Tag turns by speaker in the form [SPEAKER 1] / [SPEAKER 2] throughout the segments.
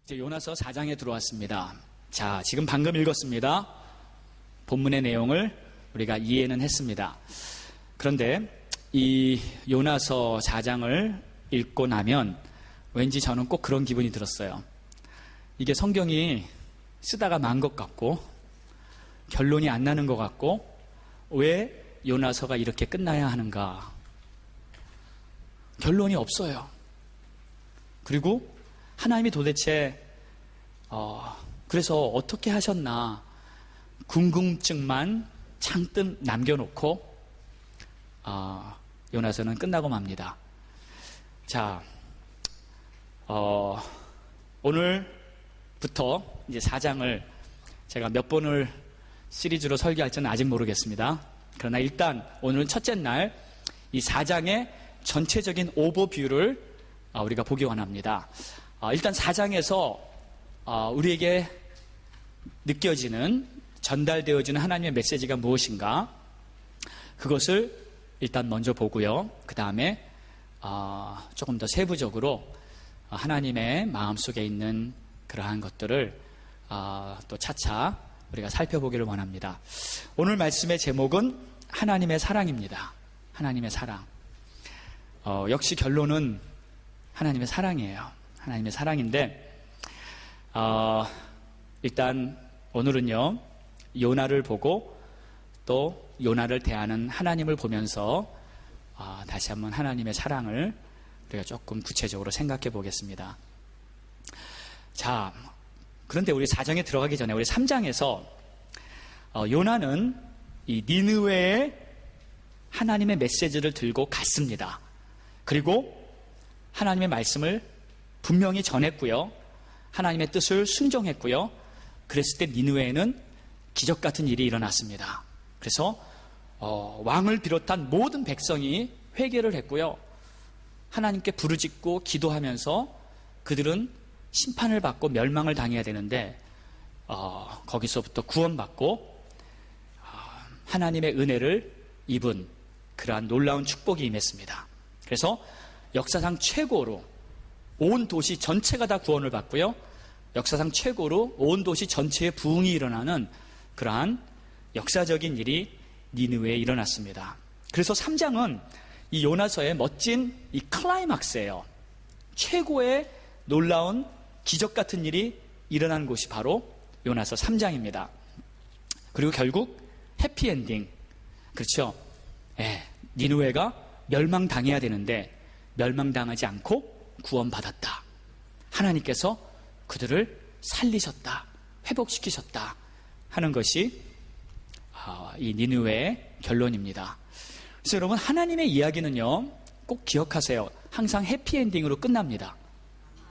[SPEAKER 1] 이제 요나서 4장에 들어왔습니다. 자, 지금 방금 읽었습니다. 본문의 내용을 우리가 이해는 했습니다. 그런데 이 요나서 4장을 읽고 나면 왠지 저는 꼭 그런 기분이 들었어요. 이게 성경이 쓰다가 만 것 같고 결론이 안 나는 것 같고 왜 요나서가 이렇게 끝나야 하는가? 결론이 없어요. 그리고 하나님이 도대체 그래서 어떻게 하셨나 궁금증만 창뜸 남겨놓고 요나서는 끝나고 맙니다. 자, 오늘부터 이제 4장을 제가 몇 번을 시리즈로 설교할지는 아직 모르겠습니다. 그러나 일단 오늘은 첫째 날 이 4장의 전체적인 오버뷰를 우리가 보기 원합니다. 일단 4장에서 우리에게 느껴지는 전달되어지는 하나님의 메시지가 무엇인가 그것을 일단 먼저 보고요. 그 다음에 조금 더 세부적으로 하나님의 마음속에 있는 그러한 것들을 또 차차 우리가 살펴보기를 원합니다. 오늘 말씀의 제목은 하나님의 사랑입니다. 하나님의 사랑. 역시 결론은 하나님의 사랑이에요. 하나님의 사랑인데 일단 오늘은요 요나를 보고 또 요나를 대하는 하나님을 보면서 다시 한번 하나님의 사랑을 우리가 조금 구체적으로 생각해 보겠습니다. 자, 그런데 우리 4장에 들어가기 전에 우리 3장에서 요나는 이 니느웨에 하나님의 메시지를 들고 갔습니다. 그리고 하나님의 말씀을 분명히 전했고요. 하나님의 뜻을 순종했고요. 그랬을 때 니느웨에는 기적 같은 일이 일어났습니다. 그래서 왕을 비롯한 모든 백성이 회개를 했고요. 하나님께 부르짖고 기도하면서 그들은 심판을 받고 멸망을 당해야 되는데 거기서부터 구원받고 하나님의 은혜를 입은 그러한 놀라운 축복이 임했습니다. 그래서 역사상 최고로 온 도시 전체가 다 구원을 받고요. 역사상 최고로 온 도시 전체에 부흥이 일어나는 그러한 역사적인 일이 니느웨에 일어났습니다. 그래서 3장은 이 요나서의 멋진 이 클라이막스예요. 최고의 놀라운 기적 같은 일이 일어난 곳이 바로 요나서 3장입니다. 그리고 결국 해피엔딩. 그렇죠? 니느웨가 멸망당해야 되는데 멸망당하지 않고 구원받았다. 하나님께서 그들을 살리셨다. 회복시키셨다. 하는 것이 이 니느웨의 결론입니다. 그래서 여러분 하나님의 이야기는요 꼭 기억하세요. 항상 해피엔딩으로 끝납니다.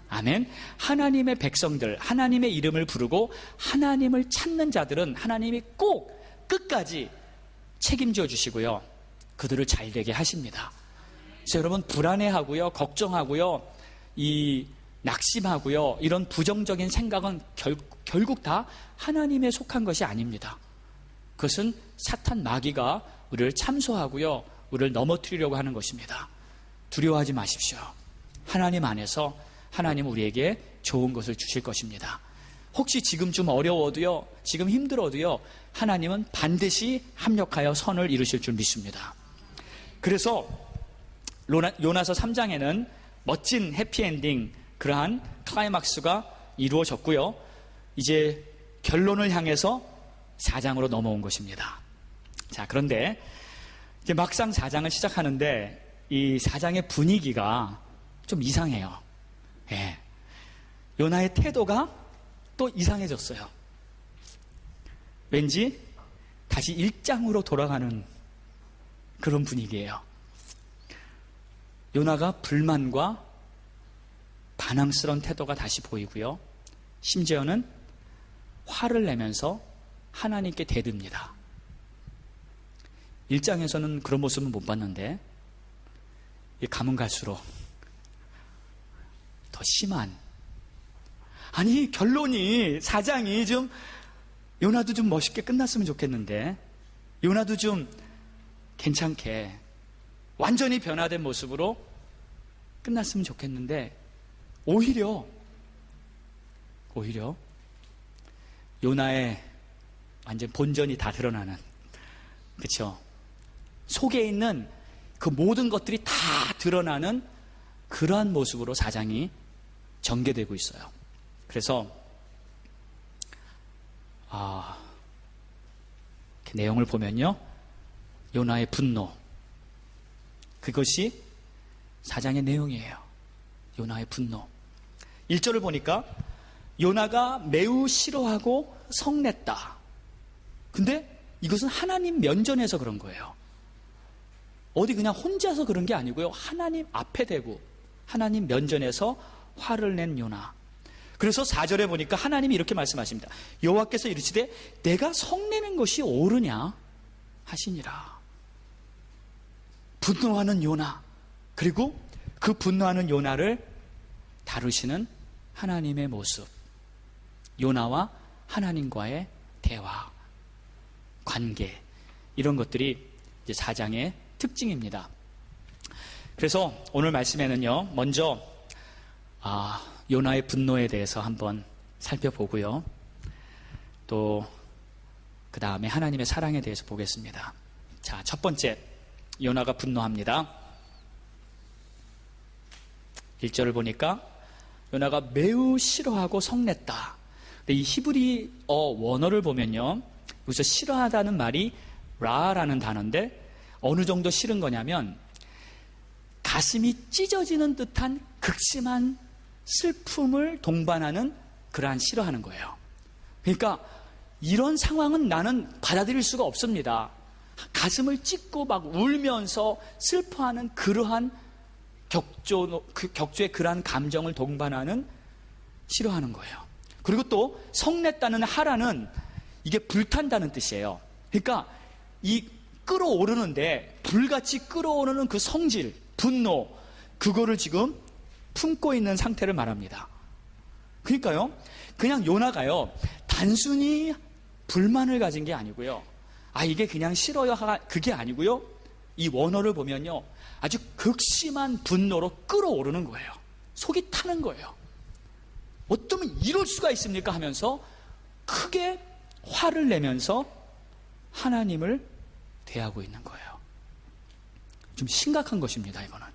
[SPEAKER 1] 아멘. 하나님의 백성들, 하나님의 이름을 부르고 하나님을 찾는 자들은 하나님이 꼭 끝까지 책임져 주시고요. 그들을 잘되게 하십니다. 그래서 여러분 불안해하고요. 걱정하고요. 이 낙심하고요. 이런 부정적인 생각은 결국 다 하나님에 속한 것이 아닙니다. 그것은 사탄 마귀가 우리를 참소하고요. 우리를 넘어뜨리려고 하는 것입니다. 두려워하지 마십시오. 하나님 안에서 하나님은 우리에게 좋은 것을 주실 것입니다. 혹시 지금 좀 어려워도요. 지금 힘들어도요. 하나님은 반드시 합력하여 선을 이루실 줄 믿습니다. 그래서 요나서 3장에는 멋진 해피엔딩 그러한 클라이막스가 이루어졌고요. 이제 결론을 향해서 4장으로 넘어온 것입니다. 자, 그런데 이제 막상 4장을 시작하는데 이 4장의 분위기가 좀 이상해요. 요나의 태도가 또 이상해졌어요. 왠지 다시 1장으로 돌아가는 그런 분위기예요. 요나가 불만과 반항스러운 태도가 다시 보이고요. 심지어는 화를 내면서 하나님께 대듭니다. 1장에서는 그런 모습은 못 봤는데 가면 갈수록 더 심한 아니 결론이 4장이 좀 요나도 좀 멋있게 끝났으면 좋겠는데 요나도 좀 괜찮게 완전히 변화된 모습으로 끝났으면 좋겠는데 오히려 오히려 요나의 완전 본전이 다 드러나는, 그렇죠? 속에 있는 그 모든 것들이 다 드러나는 그러한 모습으로 4장이 전개되고 있어요. 그래서 이렇게 내용을 보면요, 요나의 분노, 그것이 4장의 내용이에요. 요나의 분노. 1절을 보니까 요나가 매우 싫어하고 성냈다. 근데 이것은 하나님 면전에서 그런 거예요. 어디 그냥 혼자서 그런 게 아니고요, 하나님 앞에 대고 하나님 면전에서 화를 낸 요나. 그래서 4절에 보니까 하나님이 이렇게 말씀하십니다. 여호와께서 이르시되 내가 성내는 것이 옳으냐 하시니라. 분노하는 요나, 그리고 그 분노하는 요나를 다루시는 하나님의 모습, 요나와 하나님과의 대화, 관계, 이런 것들이 이제 4장의 특징입니다. 그래서 오늘 말씀에는요, 먼저 요나의 분노에 대해서 한번 살펴보고요, 또 그 다음에 하나님의 사랑에 대해서 보겠습니다. 자, 첫 번째, 요나가 분노합니다. 1절을 보니까 요나가 매우 싫어하고 성냈다. 근데 이 히브리 원어를 보면요, 여기서 싫어하다는 말이 라라는 단어인데 어느 정도 싫은 거냐면 가슴이 찢어지는 듯한 극심한 슬픔을 동반하는 그러한 싫어하는 거예요. 그러니까 이런 상황은 나는 받아들일 수가 없습니다. 가슴을 찢고 막 울면서 슬퍼하는 그러한 격조의 그러한 감정을 동반하는 싫어하는 거예요. 그리고 또 성냈다는 하라는 이게 불탄다는 뜻이에요. 그러니까 이 끌어오르는데 불같이 끌어오르는 그 성질, 분노, 그거를 지금 품고 있는 상태를 말합니다. 그러니까요, 그냥 요나가요, 단순히 불만을 가진 게 아니고요, 이게 그냥 싫어요, 그게 아니고요, 이 원어를 보면요, 아주 극심한 분노로 끌어오르는 거예요. 속이 타는 거예요. 어쩌면 이럴 수가 있습니까 하면서 크게 화를 내면서 하나님을 대하고 있는 거예요. 좀 심각한 것입니다, 이거는.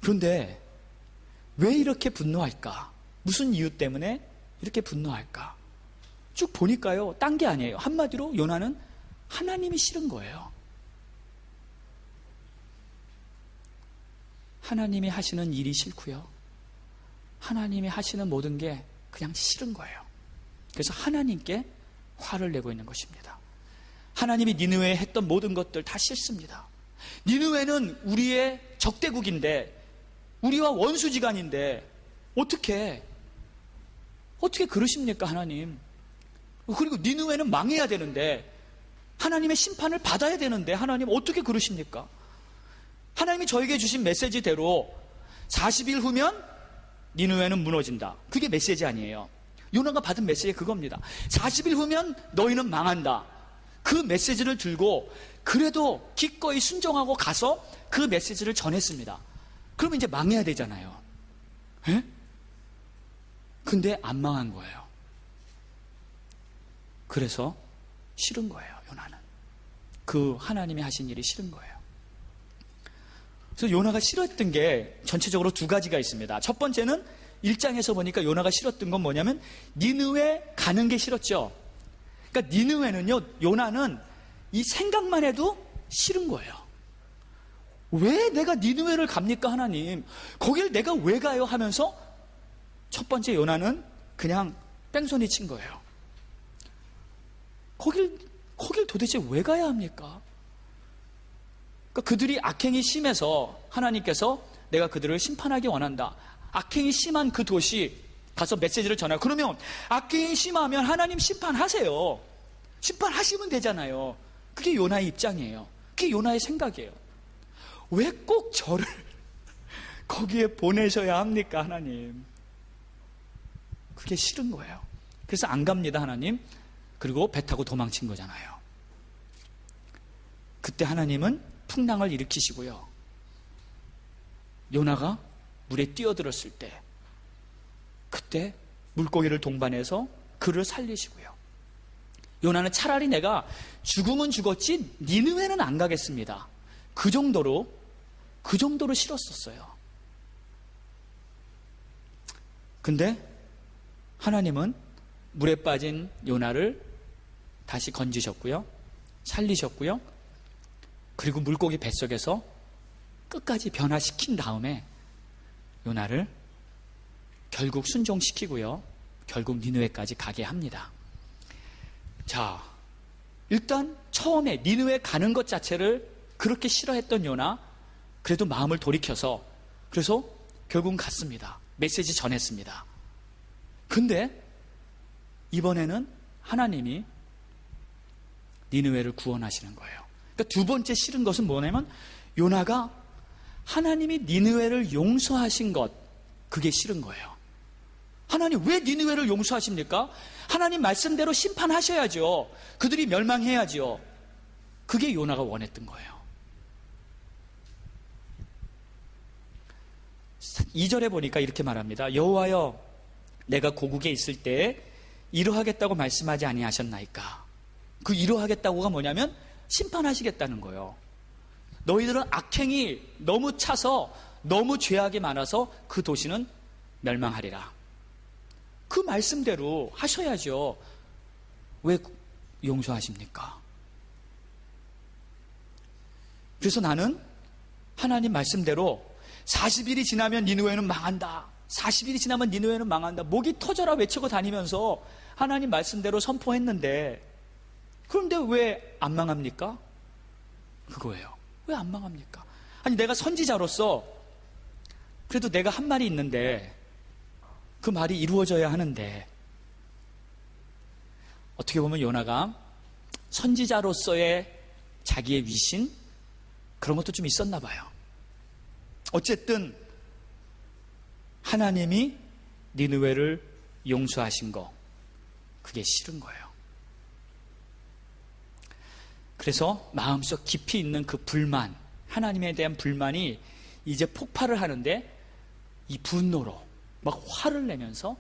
[SPEAKER 1] 그런데 왜 이렇게 분노할까? 무슨 이유 때문에 이렇게 분노할까? 쭉 보니까요, 딴 게 아니에요. 한마디로 요나는 하나님이 싫은 거예요. 하나님이 하시는 일이 싫고요, 하나님이 하시는 모든 게 그냥 싫은 거예요. 그래서 하나님께 화를 내고 있는 것입니다. 하나님이 니느웨에 했던 모든 것들 다 싫습니다. 니느웨는 우리의 적대국인데, 우리와 원수지간인데 어떻게 그러십니까, 하나님? 그리고 니느웨는 망해야 되는데, 하나님의 심판을 받아야 되는데 하나님 어떻게 그러십니까? 하나님이 저에게 주신 메시지대로 40일 후면 니느웨는 무너진다. 그게 메시지 아니에요. 요나가 받은 메시지가 그겁니다. 40일 후면 너희는 망한다. 그 메시지를 들고 그래도 기꺼이 순종하고 가서 그 메시지를 전했습니다. 그러면 이제 망해야 되잖아요. 에? 근데 안 망한 거예요. 그래서 싫은 거예요, 요나는. 그 하나님이 하신 일이 싫은 거예요. 그래서 요나가 싫었던 게 전체적으로 두 가지가 있습니다. 첫 번째는 1장에서 보니까 요나가 싫었던 건 뭐냐면 니느웨 가는 게 싫었죠. 그러니까 니느웨는요, 요나는 이 생각만 해도 싫은 거예요. 왜 내가 니느웨를 갑니까, 하나님? 거길 내가 왜 가요? 하면서 첫 번째 요나는 그냥 뺑소니 친 거예요. 거길 도대체 왜 가야 합니까? 그러니까 그들이 악행이 심해서 하나님께서 내가 그들을 심판하기 원한다. 악행이 심한 그 도시 가서 메시지를 전하고, 그러면 악행이 심하면 하나님 심판하세요. 심판하시면 되잖아요. 그게 요나의 입장이에요. 그게 요나의 생각이에요. 왜 꼭 저를 거기에 보내셔야 합니까, 하나님? 그게 싫은 거예요. 그래서 안 갑니다, 하나님. 그리고 배 타고 도망친 거잖아요. 그때 하나님은 풍랑을 일으키시고요, 요나가 물에 뛰어들었을 때 그때 물고기를 동반해서 그를 살리시고요. 요나는 차라리 내가 죽으면 죽었지 니느웨는 안 가겠습니다. 그 정도로 싫었었어요. 근데 하나님은 물에 빠진 요나를 다시 건지셨고요. 살리셨고요. 그리고 물고기 뱃속에서 끝까지 변화시킨 다음에 요나를 결국 순종시키고요. 결국 니느웨까지 가게 합니다. 자, 일단 처음에 니느웨 가는 것 자체를 그렇게 싫어했던 요나, 그래도 마음을 돌이켜서 그래서 결국은 갔습니다. 메시지 전했습니다. 근데 이번에는 하나님이 니느웨를 구원하시는 거예요. 그러니까 두 번째 싫은 것은 뭐냐면 요나가 하나님이 니느웨를 용서하신 것, 그게 싫은 거예요. 하나님 왜 니느웨를 용서하십니까? 하나님 말씀대로 심판하셔야죠. 그들이 멸망해야죠. 그게 요나가 원했던 거예요. 2절에 보니까 이렇게 말합니다. 여호와여, 내가 고국에 있을 때 이러하겠다고 말씀하지 아니하셨나이까? 그 이러하겠다고가 뭐냐면 심판하시겠다는 거예요. 너희들은 악행이 너무 차서 너무 죄악이 많아서 그 도시는 멸망하리라. 그 말씀대로 하셔야죠. 왜 용서하십니까? 그래서 나는 하나님 말씀대로 40일이 지나면 니느웨는 망한다. 40일이 지나면 니느웨는 망한다. 목이 터져라 외치고 다니면서 하나님 말씀대로 선포했는데 그런데 왜 안 망합니까? 그거예요. 왜 안 망합니까? 아니 내가 선지자로서 그래도 내가 한 말이 있는데 그 말이 이루어져야 하는데 어떻게 보면 요나가 선지자로서의 자기의 위신 그런 것도 좀 있었나 봐요. 어쨌든 하나님이 니느웨를 용서하신 거 그게 싫은 거예요. 그래서 마음속 깊이 있는 그 불만, 하나님에 대한 불만이 이제 폭발을 하는데 이 분노로 막 화를 내면서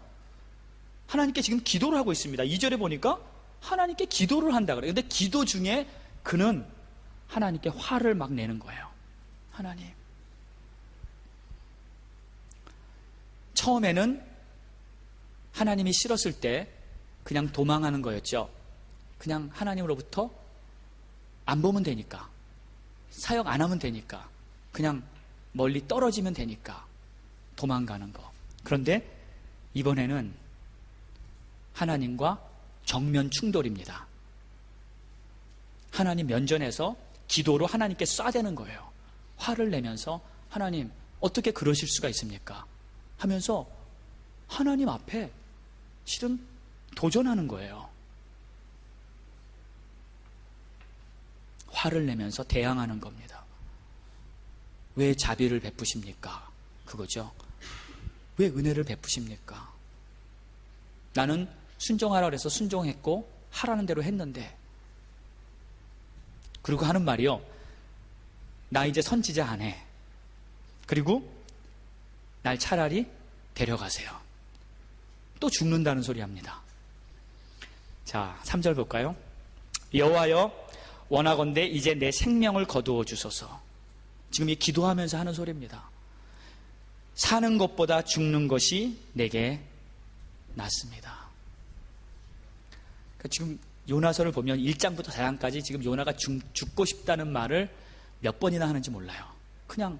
[SPEAKER 1] 하나님께 지금 기도를 하고 있습니다. 2절에 보니까 하나님께 기도를 한다 그래요. 근데 기도 중에 그는 하나님께 화를 막 내는 거예요. 하나님. 처음에는 하나님이 싫었을 때 그냥 도망하는 거였죠. 그냥 하나님으로부터 안 보면 되니까, 사역 안 하면 되니까, 그냥 멀리 떨어지면 되니까 도망가는 거. 그런데 이번에는 하나님과 정면 충돌입니다. 하나님 면전에서 기도로 하나님께 쏴대는 거예요. 화를 내면서 하나님 어떻게 그러실 수가 있습니까? 하면서 하나님 앞에 실은 도전하는 거예요. 화를 내면서 대항하는 겁니다. 왜 자비를 베푸십니까? 그거죠. 왜 은혜를 베푸십니까? 나는 순종하라 그래서 순종했고 하라는 대로 했는데 그리고 하는 말이요. 나 이제 선지자 안 해. 그리고 날 차라리 데려가세요. 또 죽는다는 소리 합니다. 자, 3절 볼까요? 여호와여 원하건대 이제 내 생명을 거두어 주소서. 지금 이 기도하면서 하는 소리입니다. 사는 것보다 죽는 것이 내게 낫습니다. 그러니까 지금 요나서를 보면 1장부터 4장까지 지금 요나가 죽고 싶다는 말을 몇 번이나 하는지 몰라요. 그냥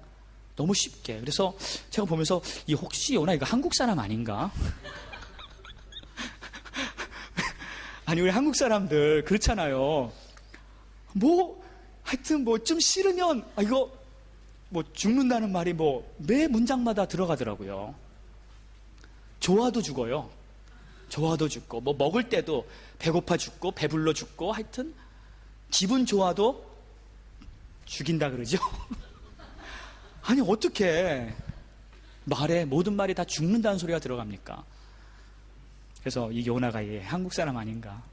[SPEAKER 1] 너무 쉽게. 그래서 제가 보면서 이 혹시 요나 이거 한국 사람 아닌가? 아니 우리 한국 사람들 그렇잖아요. 뭐 하여튼 뭐 좀 싫으면 이거 뭐 죽는다는 말이 뭐 매 문장마다 들어가더라고요. 좋아도 죽어요. 좋아도 죽고 뭐 먹을 때도 배고파 죽고 배불러 죽고 하여튼 기분 좋아도 죽인다 그러죠. 아니 어떻게 말에 모든 말이 다 죽는다는 소리가 들어갑니까? 그래서 이 요나가 한국 사람 아닌가?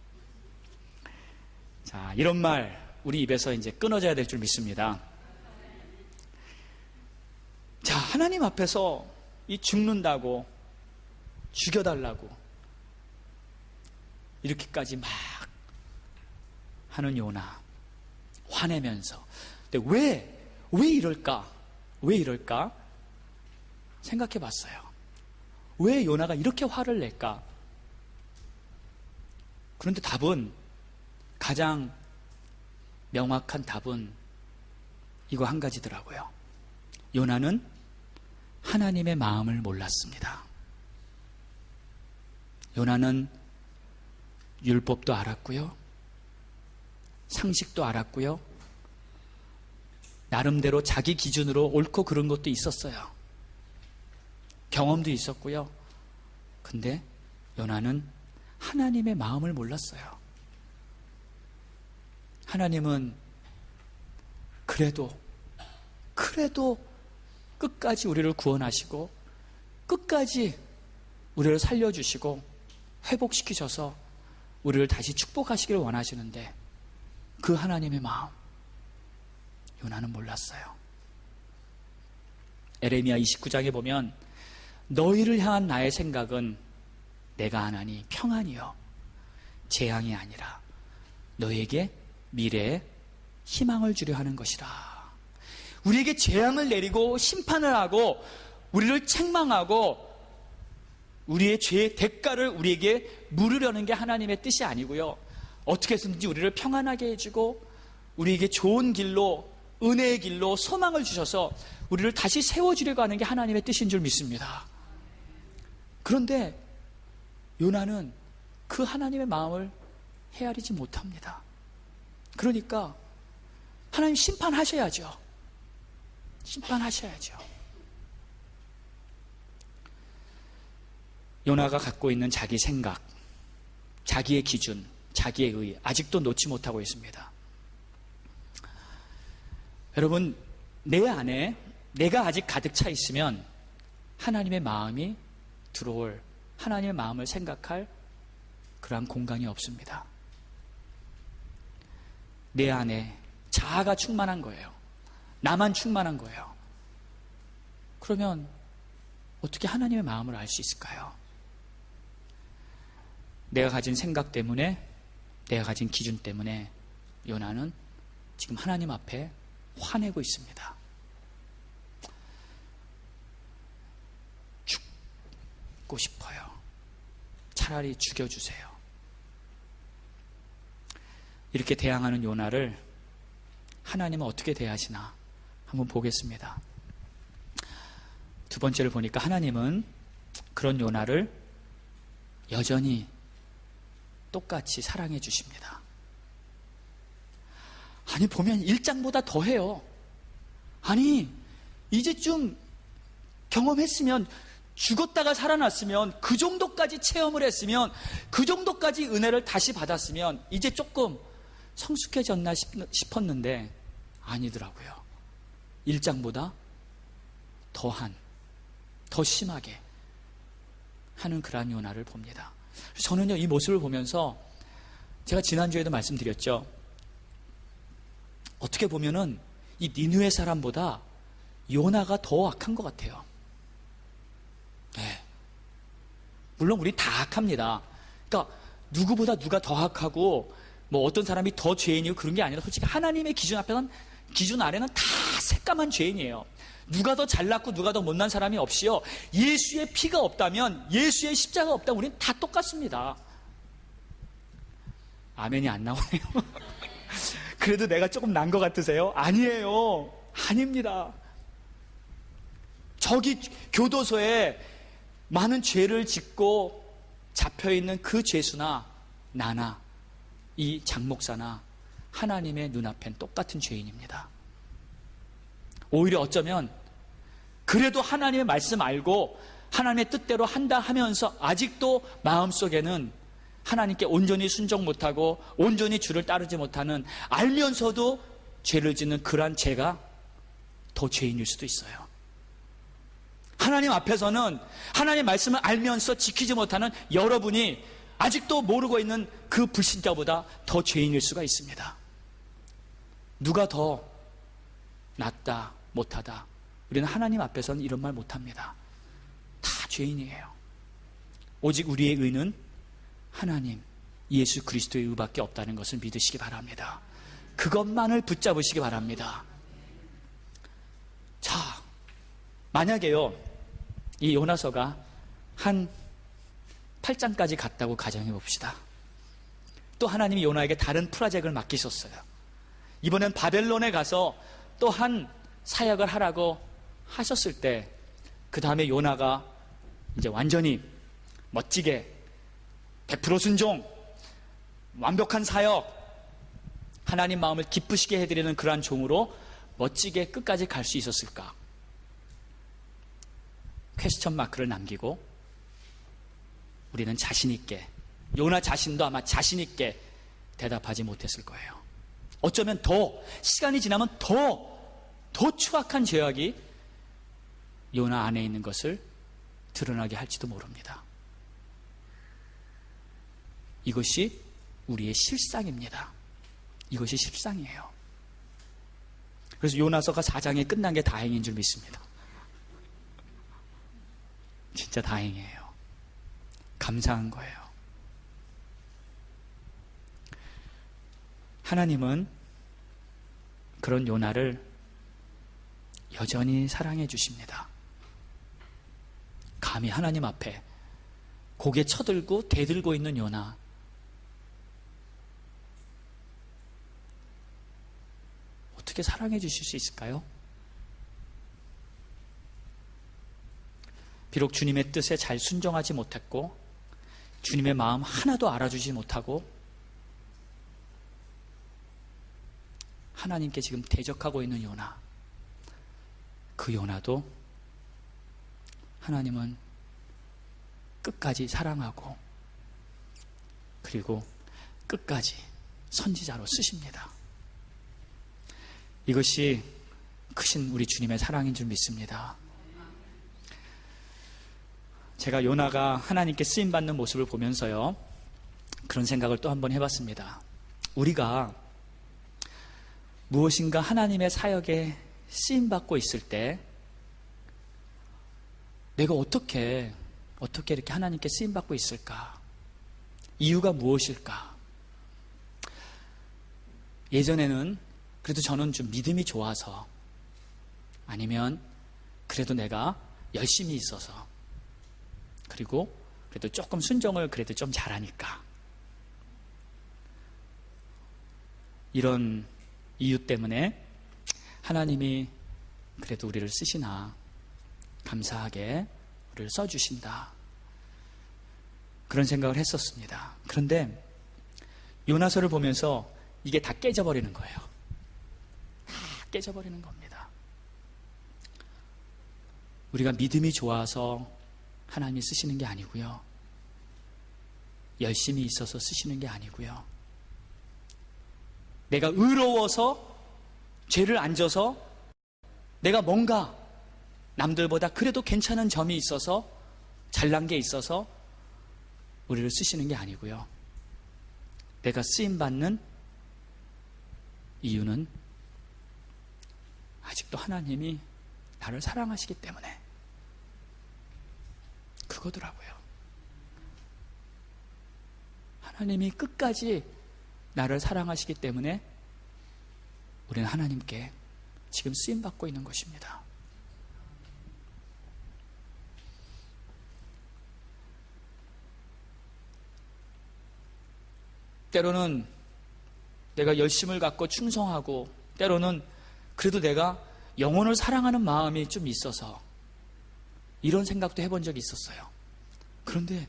[SPEAKER 1] 자, 이런 말 우리 입에서 이제 끊어져야 될 줄 믿습니다. 자, 하나님 앞에서 이 죽는다고 죽여달라고 이렇게까지 막 하는 요나. 화내면서. 근데 왜 이럴까? 왜 이럴까? 생각해 봤어요. 왜 요나가 이렇게 화를 낼까? 그런데 답은, 가장 명확한 답은 이거 한 가지더라고요. 요나는 하나님의 마음을 몰랐습니다. 요나는 율법도 알았고요, 상식도 알았고요, 나름대로 자기 기준으로 옳고 그른 것도 있었어요. 경험도 있었고요. 근데 요나는 하나님의 마음을 몰랐어요. 하나님은 그래도 끝까지 우리를 구원하시고 끝까지 우리를 살려주시고 회복시키셔서 우리를 다시 축복하시길 원하시는데 그 하나님의 마음 요나는 몰랐어요. 에레미야 29장에 보면 너희를 향한 나의 생각은 내가 하나니 평안이요 재앙이 아니라 너에게 미래에 희망을 주려 하는 것이라. 우리에게 재앙을 내리고 심판을 하고 우리를 책망하고 우리의 죄의 대가를 우리에게 물으려는 게 하나님의 뜻이 아니고요, 어떻게 해서든지 우리를 평안하게 해주고 우리에게 좋은 길로, 은혜의 길로 소망을 주셔서 우리를 다시 세워주려고 하는 게 하나님의 뜻인 줄 믿습니다. 그런데 요나는 그 하나님의 마음을 헤아리지 못합니다. 그러니까 하나님 심판하셔야죠. 심판하셔야죠. 요나가 갖고 있는 자기 생각, 자기의 기준, 자기의 의, 아직도 놓지 못하고 있습니다. 여러분, 내 안에 내가 아직 가득 차 있으면 하나님의 마음이 들어올, 하나님의 마음을 생각할 그러한 공간이 없습니다. 내 안에 자아가 충만한 거예요. 나만 충만한 거예요. 그러면 어떻게 하나님의 마음을 알 수 있을까요? 내가 가진 생각 때문에, 내가 가진 기준 때문에 요나는 지금 하나님 앞에 화내고 있습니다. 죽고 싶어요. 차라리 죽여주세요. 이렇게 대항하는 요나를 하나님은 어떻게 대하시나 한번 보겠습니다. 두 번째를 보니까 하나님은 그런 요나를 여전히 똑같이 사랑해 주십니다. 아니, 보면 1장보다 더해요. 아니, 이제 좀 경험했으면, 죽었다가 살아났으면, 그 정도까지 체험을 했으면, 그 정도까지 은혜를 다시 받았으면 이제 조금 성숙해졌나 싶었는데 아니더라고요. 1장보다 더한, 더 심하게 하는 그러한 요나를 봅니다. 저는요, 이 모습을 보면서 제가 지난주에도 말씀드렸죠. 어떻게 보면은 이 니느웨 사람보다 요나가 더 악한 것 같아요. 네. 물론 우리 다 악합니다. 그러니까 누구보다 누가 더 악하고 뭐 어떤 사람이 더 죄인이고 그런 게 아니라 솔직히 하나님의 기준 앞에는, 기준 아래는 다 새까만 죄인이에요. 누가 더 잘났고 누가 더 못난 사람이 없이요, 예수의 피가 없다면, 예수의 십자가 없다면 우리는 다 똑같습니다. 아멘이 안 나오네요. 그래도 내가 조금 난 것 같으세요? 아니에요. 아닙니다. 저기 교도소에 많은 죄를 짓고 잡혀있는 그 죄수나 나나 이 장목사나 하나님의 눈앞엔 똑같은 죄인입니다. 오히려 어쩌면 그래도 하나님의 말씀 알고 하나님의 뜻대로 한다 하면서 아직도 마음속에는 하나님께 온전히 순종 못하고 온전히 주를 따르지 못하는, 알면서도 죄를 짓는 그러한 죄가 더 죄인일 수도 있어요. 하나님 앞에서는 하나님의 말씀을 알면서 지키지 못하는 여러분이 아직도 모르고 있는 그 불신자보다 더 죄인일 수가 있습니다. 누가 더 낫다 못하다, 우리는 하나님 앞에서는 이런 말 못합니다. 다 죄인이에요. 오직 우리의 의는 하나님, 예수 그리스도의 의밖에 없다는 것을 믿으시기 바랍니다. 그것만을 붙잡으시기 바랍니다. 자, 만약에요, 이 요나서가 한 8장까지 갔다고 가정해 봅시다. 또 하나님이 요나에게 다른 프로젝트를 맡기셨어요. 이번엔 바벨론에 가서 또 한 사역을 하라고 하셨을 때, 그 다음에 요나가 이제 완전히 멋지게 100% 순종, 완벽한 사역, 하나님 마음을 기쁘시게 해드리는 그러한 종으로 멋지게 끝까지 갈 수 있었을까? 퀘스천 마크를 남기고 우리는 자신 있게, 요나 자신도 아마 자신 있게 대답하지 못했을 거예요. 어쩌면 더 시간이 지나면 더 추악한 죄악이 요나 안에 있는 것을 드러나게 할지도 모릅니다. 이것이 우리의 실상입니다. 이것이 실상이에요. 그래서 요나서가 4장이 끝난 게 다행인 줄 믿습니다. 진짜 다행이에요. 감사한 거예요. 하나님은 그런 요나를 여전히 사랑해 주십니다. 감히 하나님 앞에 고개 쳐들고 대들고 있는 요나, 어떻게 사랑해 주실 수 있을까요? 비록 주님의 뜻에 잘 순종하지 못했고 주님의 마음 하나도 알아주지 못하고 하나님께 지금 대적하고 있는 요나, 그 요나도 하나님은 끝까지 사랑하고 그리고 끝까지 선지자로 쓰십니다. 이것이 크신 우리 주님의 사랑인 줄 믿습니다. 제가 요나가 하나님께 쓰임받는 모습을 보면서요, 그런 생각을 또 한번 해봤습니다. 우리가 무엇인가 하나님의 사역에 쓰임받고 있을 때 내가 어떻게 이렇게 하나님께 쓰임받고 있을까? 이유가 무엇일까? 예전에는 그래도 저는 좀 믿음이 좋아서, 아니면 그래도 내가 열심히 있어서, 그리고 그래도 조금 순종을 그래도 좀 잘하니까, 이런 이유 때문에 하나님이 그래도 우리를 쓰시나, 감사하게 우리를 써주신다, 그런 생각을 했었습니다. 그런데 요나서를 보면서 이게 다 깨져버리는 거예요. 다 깨져버리는 겁니다. 우리가 믿음이 좋아서 하나님이 쓰시는 게 아니고요, 열심히 있어서 쓰시는 게 아니고요, 내가 의로워서 죄를 안 져서 내가 뭔가 남들보다 그래도 괜찮은 점이 있어서, 잘난 게 있어서 우리를 쓰시는 게 아니고요, 내가 쓰임받는 이유는 아직도 하나님이 나를 사랑하시기 때문에, 그거더라고요. 하나님이 끝까지 나를 사랑하시기 때문에 우리는 하나님께 지금 쓰임받고 있는 것입니다. 때로는 내가 열심을 갖고 충성하고, 때로는 그래도 내가 영혼을 사랑하는 마음이 좀 있어서 이런 생각도 해본 적이 있었어요. 그런데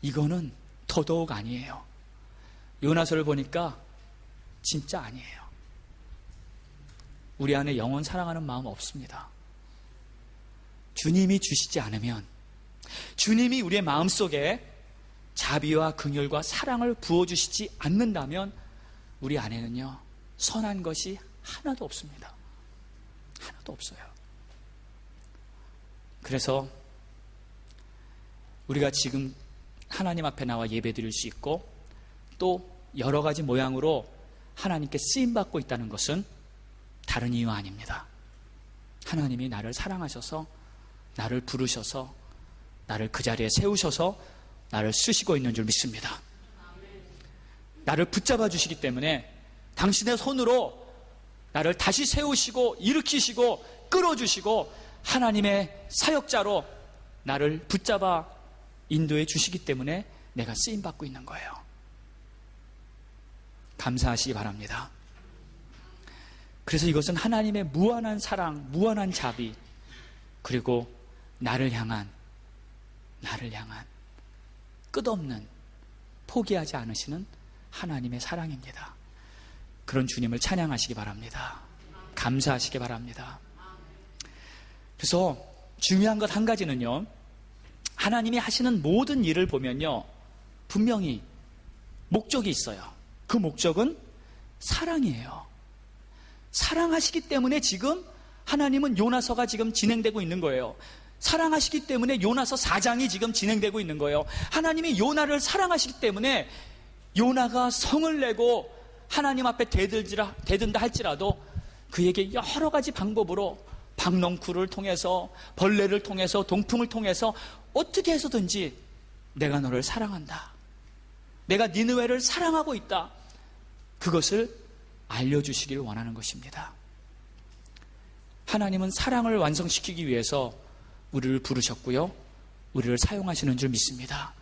[SPEAKER 1] 이거는 더더욱 아니에요. 요나서를 보니까 진짜 아니에요. 우리 안에 영혼 사랑하는 마음 없습니다. 주님이 주시지 않으면, 주님이 우리의 마음속에 자비와 긍휼과 사랑을 부어주시지 않는다면 우리 안에는요, 선한 것이 하나도 없습니다. 하나도 없어요. 그래서 우리가 지금 하나님 앞에 나와 예배드릴 수 있고 또 여러 가지 모양으로 하나님께 쓰임받고 있다는 것은 다른 이유 아닙니다. 하나님이 나를 사랑하셔서, 나를 부르셔서, 나를 그 자리에 세우셔서 나를 쓰시고 있는 줄 믿습니다. 나를 붙잡아 주시기 때문에 당신의 손으로 나를 다시 세우시고 일으키시고 끌어주시고 하나님의 사역자로 나를 붙잡아 인도해 주시기 때문에 내가 쓰임받고 있는 거예요. 감사하시기 바랍니다. 그래서 이것은 하나님의 무한한 사랑, 무한한 자비, 그리고 나를 향한 끝없는 포기하지 않으시는 하나님의 사랑입니다. 그런 주님을 찬양하시기 바랍니다. 감사하시기 바랍니다. 그래서 중요한 것 한 가지는요, 하나님이 하시는 모든 일을 보면요, 분명히 목적이 있어요. 그 목적은 사랑이에요. 사랑하시기 때문에 지금 하나님은 요나서가 지금 진행되고 있는 거예요. 사랑하시기 때문에 요나서 4장이 지금 진행되고 있는 거예요. 하나님이 요나를 사랑하시기 때문에 요나가 성을 내고 하나님 앞에 대든다 할지라도 그에게 여러 가지 방법으로 박넝쿨을 통해서, 벌레를 통해서, 동풍을 통해서 어떻게 해서든지 내가 너를 사랑한다, 내가 니느웨를 사랑하고 있다, 그것을 알려주시기를 원하는 것입니다. 하나님은 사랑을 완성시키기 위해서 우리를 부르셨고요, 우리를 사용하시는 줄 믿습니다.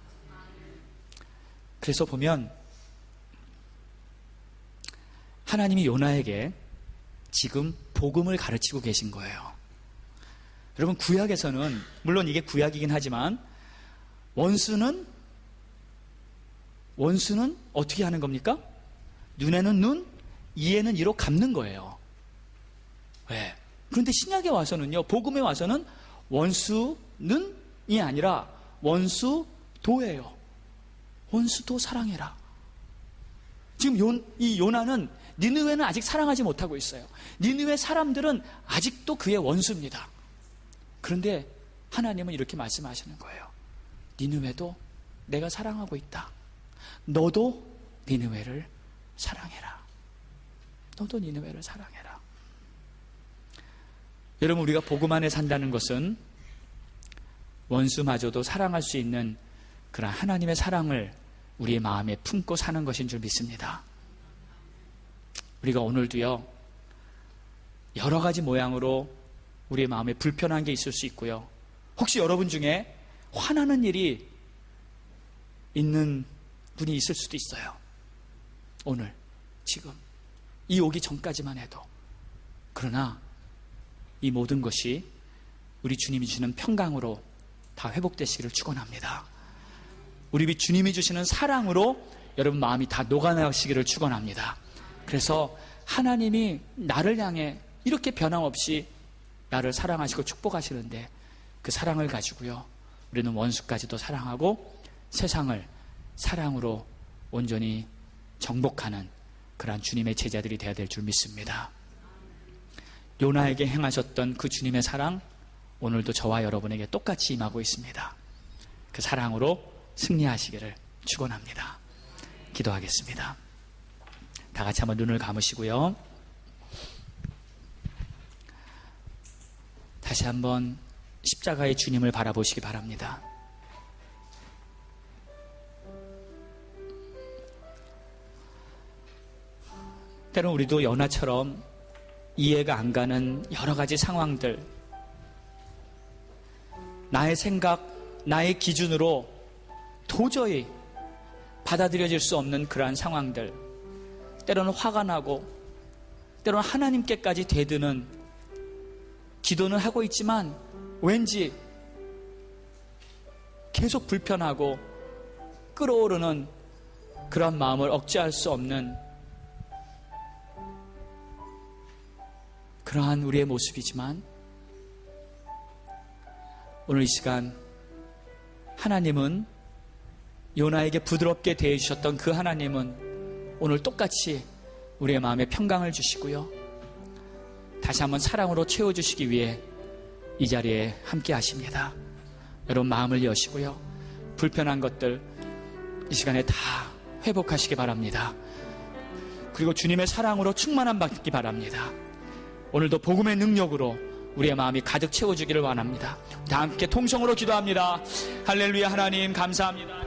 [SPEAKER 1] 그래서 보면 하나님이 요나에게 지금 복음을 가르치고 계신 거예요. 여러분, 구약에서는, 물론 이게 구약이긴 하지만 원수는 어떻게 하는 겁니까? 눈에는 눈, 이에는 이로 갚는 거예요. 왜? 그런데 신약에 와서는요, 복음에 와서는 원수는이 아니라 원수도예요. 원수도 사랑해라. 지금 이 요나는 니느웨는 아직 사랑하지 못하고 있어요. 니느웨 사람들은 아직도 그의 원수입니다. 그런데 하나님은 이렇게 말씀하시는 거예요. 니느웨도 내가 사랑하고 있다. 너도 니느웨를 사랑해라. 너도 니느웨를 사랑해라. 여러분, 우리가 복음 안에 산다는 것은 원수마저도 사랑할 수 있는 그런 하나님의 사랑을 우리의 마음에 품고 사는 것인 줄 믿습니다. 우리가 오늘도요, 여러 가지 모양으로 우리의 마음에 불편한 게 있을 수 있고요, 혹시 여러분 중에 화나는 일이 있는 분이 있을 수도 있어요. 오늘, 지금 이 오기 전까지만 해도. 그러나 이 모든 것이 우리 주님이 주시는 평강으로 다 회복되시기를 축원합니다. 우리 주님이 주시는 사랑으로 여러분 마음이 다 녹아나시기를 축원합니다. 그래서 하나님이 나를 향해 이렇게 변함없이 나를 사랑하시고 축복하시는데, 그 사랑을 가지고요, 우리는 원수까지도 사랑하고 세상을 사랑으로 온전히 정복하는 그러한 주님의 제자들이 되어야 될 줄 믿습니다. 요나에게 행하셨던 그 주님의 사랑, 오늘도 저와 여러분에게 똑같이 임하고 있습니다. 그 사랑으로 승리하시기를 축원합니다. 기도하겠습니다. 다 같이 한번 눈을 감으시고요, 다시 한번 십자가의 주님을 바라보시기 바랍니다. 때론 우리도 요나처럼 이해가 안 가는 여러 가지 상황들, 나의 생각, 나의 기준으로 도저히 받아들여질 수 없는 그러한 상황들, 때로는 화가 나고 때로는 하나님께까지 대드는 기도는 하고 있지만 왠지 계속 불편하고 끓어오르는 그런 마음을 억제할 수 없는 그러한 우리의 모습이지만, 오늘 이 시간 하나님은, 요나에게 부드럽게 대해주셨던 그 하나님은 오늘 똑같이 우리의 마음에 평강을 주시고요, 다시 한번 사랑으로 채워주시기 위해 이 자리에 함께 하십니다. 여러분, 마음을 여시고요, 불편한 것들 이 시간에 다 회복하시기 바랍니다. 그리고 주님의 사랑으로 충만함 받기 바랍니다. 오늘도 복음의 능력으로 우리의 마음이 가득 채워주기를 원합니다. 다 함께 통성으로 기도합니다. 할렐루야. 하나님 감사합니다.